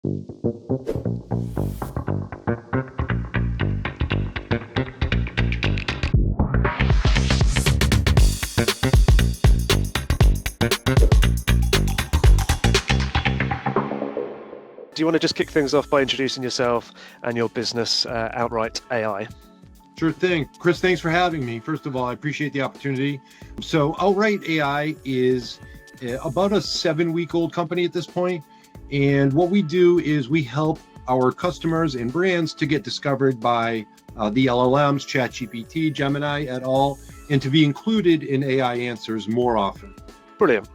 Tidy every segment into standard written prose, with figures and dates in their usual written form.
Do you want to just kick things off by introducing yourself and your business, Outright AI? Sure thing. Chris, thanks for having me. First of all, I appreciate the opportunity. So Outright AI is about a 7-week-old company at this point. And what we do is we help our customers and brands to get discovered by the LLMs, ChatGPT, Gemini, et al., and to be included in AI answers more often. Brilliant.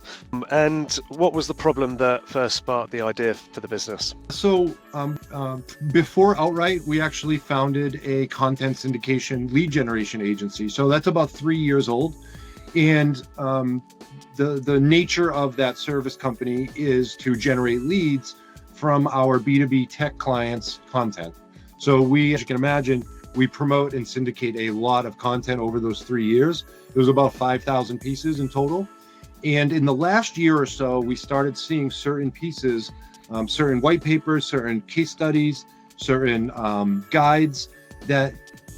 And what was the problem that first sparked the idea for the business? So before Outright, we actually founded a content syndication lead generation agency. So that's about 3 years old. And the nature of that service company is to generate leads from our B2B tech clients' content. So we, as you can imagine, we promote and syndicate a lot of content over those 3 years. It was about 5,000 pieces in total. And in the last year or so, we started seeing certain pieces, certain white papers, certain case studies, certain guides that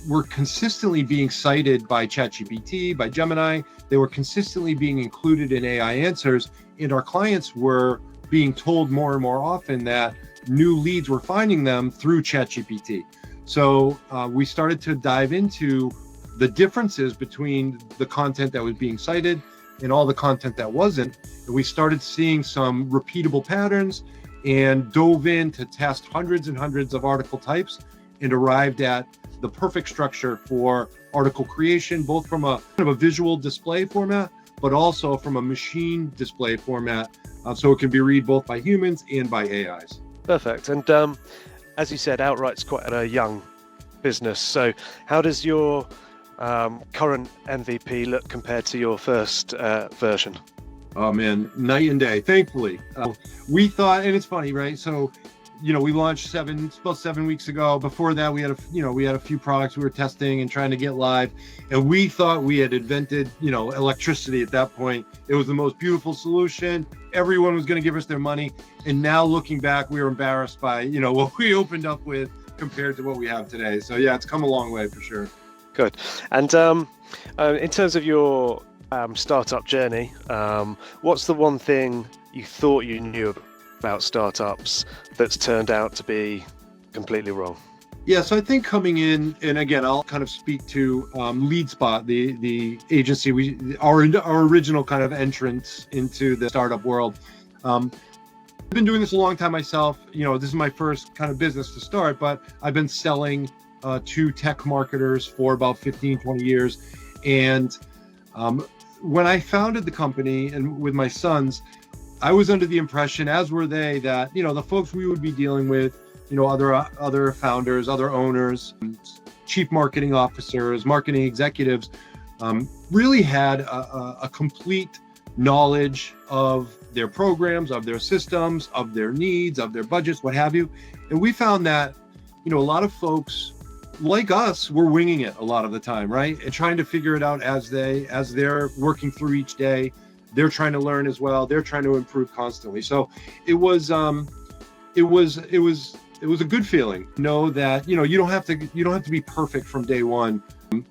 were consistently being cited by ChatGPT, by Gemini. They were consistently being included in AI answers, and our clients were being told more and more often that new leads were finding them through ChatGPT. So we started to dive into the differences between the content that was being cited and all the content that wasn't. And we started seeing some repeatable patterns and dove in to test hundreds and hundreds of article types and arrived at the perfect structure for article creation, both from a kind of a visual display format, but also from a machine display format, so it can be read both by humans and by AIs. Perfect. And as you said, Outright's quite a young business. So how does your current MVP look compared to your first version? Oh man, night and day, thankfully. We thought, and it's funny, right? So, we launched about 7 weeks ago. Before that, we had a few products we were testing and trying to get live. And we thought we had invented, electricity at that point. It was the most beautiful solution. Everyone was going to give us their money. And now looking back, we were embarrassed by, what we opened up with compared to what we have today. So yeah, it's come a long way for sure. Good. And in terms of your startup journey, what's the one thing you thought you knew about startups that's turned out to be completely wrong? Yeah, so I think coming in, and again, I'll kind of speak to LeadSpot, the agency, our original kind of entrance into the startup world. I've been doing this a long time myself. This is my first kind of business to start, but I've been selling to tech marketers for about 15, 20 years. And when I founded the company and with my sons, I was under the impression, as were they, that, the folks we would be dealing with, other founders, other owners, chief marketing officers, marketing executives, really had a complete knowledge of their programs, of their systems, of their needs, of their budgets, what have you. And we found that, a lot of folks like us were winging it a lot of the time, right? And trying to figure it out as they're working through each day. They're trying to learn as well. They're trying to improve constantly. So it was a good feeling. Know that you don't have to be perfect from day one,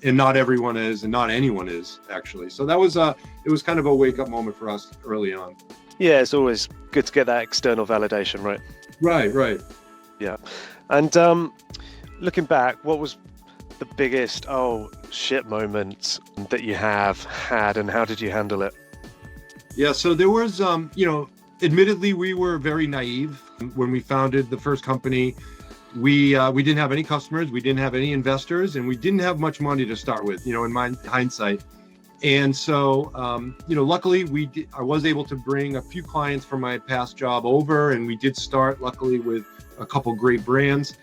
and not everyone is, and not anyone is actually. So that was it was kind of a wake up moment for us early on. Yeah, it's always good to get that external validation, right? Right. Yeah, and looking back, what was the biggest oh shit moment that you have had, and how did you handle it? Yeah, so there was, admittedly, we were very naive when we founded the first company. We didn't have any customers, we didn't have any investors, and we didn't have much money to start with, in my hindsight. And so, luckily, I was able to bring a few clients from my past job over, and we did start, luckily, with a couple great brands.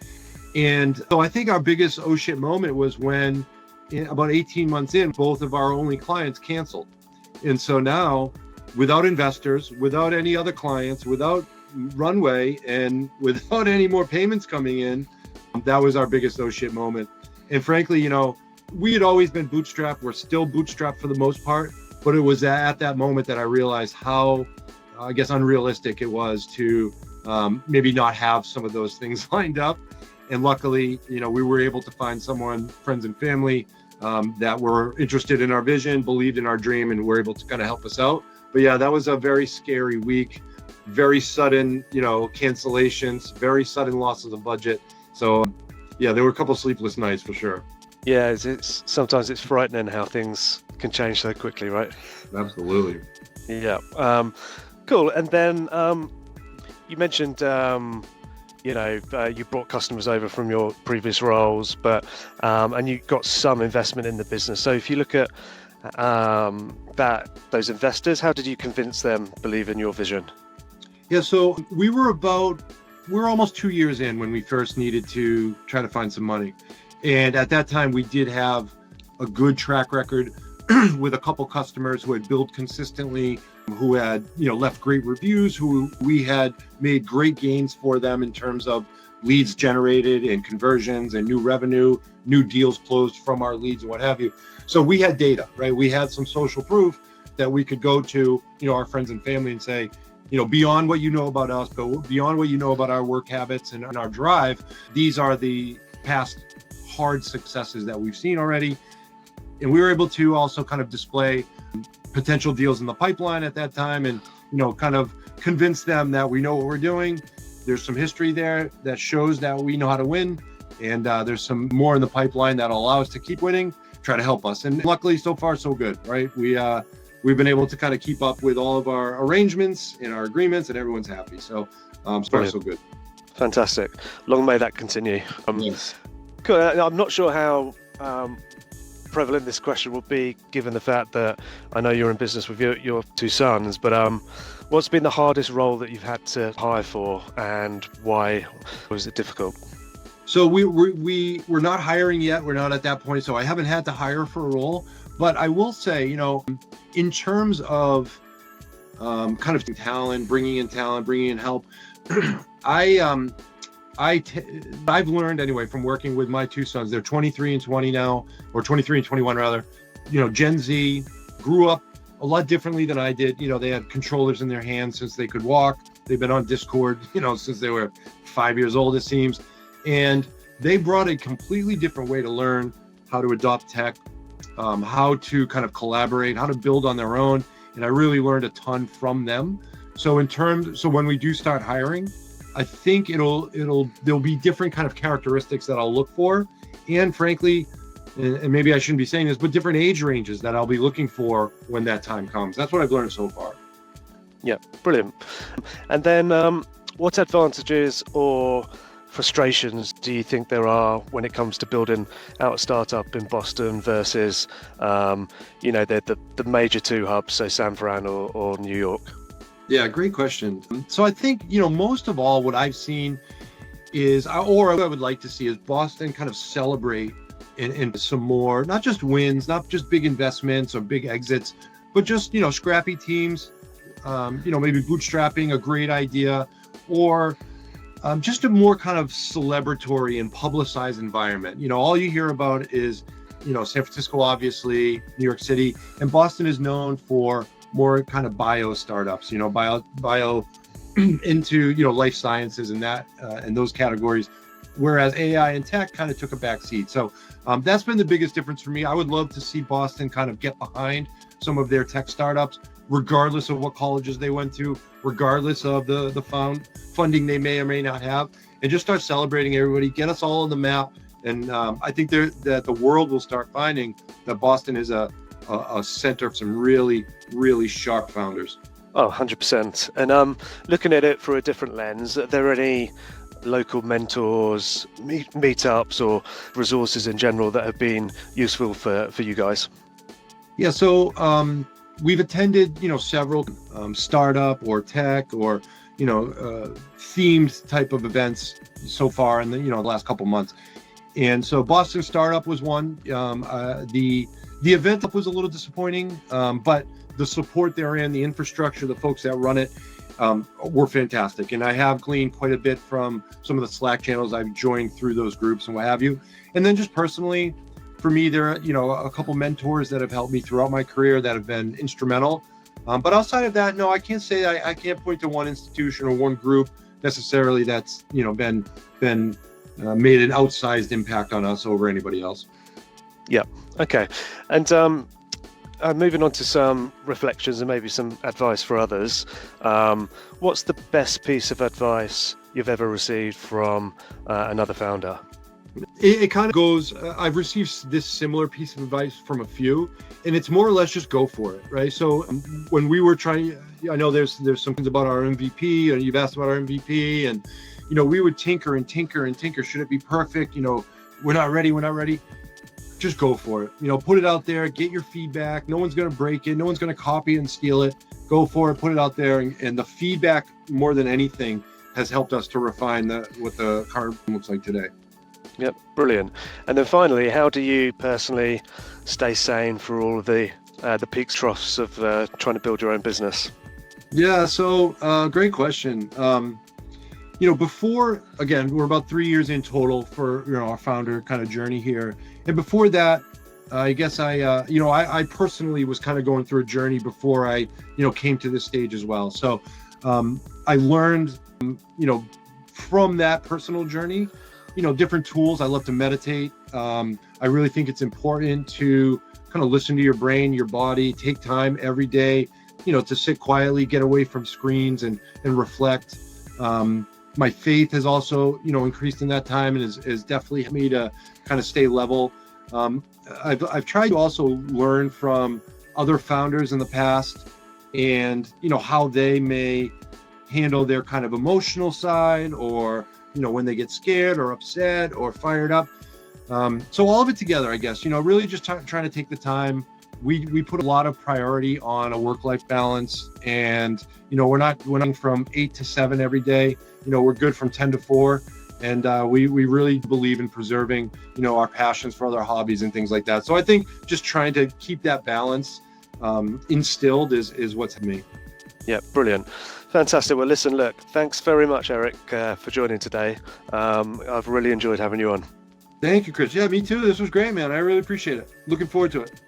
And so I think our biggest oh shit moment was when, about 18 months in, both of our only clients canceled. And so now, without investors, without any other clients, without runway, and without any more payments coming in, that was our biggest oh shit moment. And frankly, we had always been bootstrapped. We're still bootstrapped for the most part, but it was at that moment that I realized how, unrealistic it was to maybe not have some of those things lined up. And luckily, we were able to find someone, friends and family, that were interested in our vision, believed in our dream, and were able to kind of help us out. But yeah, that was a very scary week, very sudden, cancellations, very sudden losses of budget. So yeah, there were a couple of sleepless nights for sure. Yeah, it's sometimes it's frightening how things can change so quickly, right? Absolutely. Yeah. Cool. And then you mentioned you brought customers over from your previous roles, but and you got some investment in the business. So if you look at those investors, how did you convince them believe in your vision? Yeah, so we were almost 2 years in when we first needed to try to find some money. And at that time, we did have a good track record with a couple customers who had billed consistently, who had left great reviews, who we had made great gains for them in terms of leads generated and conversions and new revenue, new deals closed from our leads and what have you. So we had data, right? We had some social proof that we could go to our friends and family and say, beyond what you know about us, but beyond what you know about our work habits and our drive, these are the past hard successes that we've seen already. And we were able to also kind of display potential deals in the pipeline at that time and, kind of convince them that we know what we're doing. There's some history there that shows that we know how to win. And there's some more in the pipeline that'll allow us to keep winning, try to help us. And luckily, so far, so good, right? We've been able to kind of keep up with all of our arrangements and our agreements, and everyone's happy. So far, so good. Fantastic. Long may that continue. Yes. Cool. I'm not sure how prevalent this question will be, given the fact that I know you're in business with your two sons, but what's been the hardest role that you've had to hire for, and why was it difficult? So we're not hiring yet. We're not at that point. So I haven't had to hire for a role, but I will say, in terms of kind of talent, bringing in help, I've learned anyway from working with my two sons. They're 23 and 20 now, or 23 and 21 rather. Gen Z grew up a lot differently than I did. They had controllers in their hands since they could walk. They've been on Discord, since they were 5 years old, it seems. And they brought a completely different way to learn how to adopt tech, how to kind of collaborate, how to build on their own. And I really learned a ton from them. So when we do start hiring, I think there'll be different kind of characteristics that I'll look for. And frankly, and maybe I shouldn't be saying this, but different age ranges that I'll be looking for when that time comes. That's what I've learned so far. Yeah, brilliant. And then what advantages or frustrations do you think there are when it comes to building out a startup in Boston versus, the major two hubs, so San Fran or New York? Yeah, great question. So I think, most of all, what I've seen is, or what I would like to see is Boston kind of celebrate in some more, not just wins, not just big investments or big exits, but just, scrappy teams, maybe bootstrapping a great idea, or just a more kind of celebratory and publicized environment. All you hear about is, San Francisco, obviously, New York City, and Boston is known for more kind of bio startups, bio into, life sciences and that, and those categories, whereas AI and tech kind of took a back seat. So that's been the biggest difference for me. I would love to see Boston kind of get behind some of their tech startups, regardless of what colleges they went to, regardless of the funding they may or may not have, and just start celebrating everybody, get us all on the map. And I think that the world will start finding that Boston is a center of some really, really sharp founders. Oh, 100%. And looking at it through a different lens, are there any local mentors, meetups, or resources in general that have been useful for you guys? Yeah, so we've attended, several startup or tech or, themed type of events so far in the, the last couple months. And so Boston Startup was one. The event was a little disappointing, but the support therein, the infrastructure, the folks that run it were fantastic. And I have gleaned quite a bit from some of the Slack channels I've joined through those groups and what have you. And then just personally, for me, there are, a couple mentors that have helped me throughout my career that have been instrumental. But outside of that, no, I can't say I can't point to one institution or one group necessarily that's been made an outsized impact on us over anybody else. Yeah. Okay. And moving on to some reflections and maybe some advice for others. What's the best piece of advice you've ever received from another founder? It kind of goes, I've received this similar piece of advice from a few, and it's more or less just go for it, right? So when we were trying, I know there's some things about our MVP, and you've asked about our MVP, and we would tinker and tinker and tinker. Should it be perfect? We're not ready. Just go for it. Put it out there, get your feedback. No one's going to break it. No one's going to copy and steal it. Go for it, put it out there. And the feedback, more than anything, has helped us to refine what the current looks like today. Yep, brilliant. And then finally, how do you personally stay sane for all of the peaks, troughs of trying to build your own business? Yeah, so great question. Before, again, we're about 3 years in total for our founder kind of journey here. And before that, I guess I personally was kind of going through a journey before I came to this stage as well. So I learned from that personal journey different tools. I love to meditate. I really think it's important to kind of listen to your brain, your body, take time every day to sit quietly, get away from screens and reflect. My faith has also increased in that time, and has definitely helped me to kind of stay level. I've tried to also learn from other founders in the past, and how they may handle their kind of emotional side, or when they get scared or upset or fired up. So all of it together, I guess, really just trying to take the time. We put a lot of priority on a work-life balance, and we're not from 8 to 7 every day. We're good from 10 to 4, and we really believe in preserving our passions for other hobbies and things like that. So I think just trying to keep that balance instilled is what's me. Yeah, brilliant. Fantastic. Well, listen, look, thanks very much, Eric, for joining today. I've really enjoyed having you on. Thank you, Chris. Yeah, me too. This was great, man. I really appreciate it. Looking forward to it.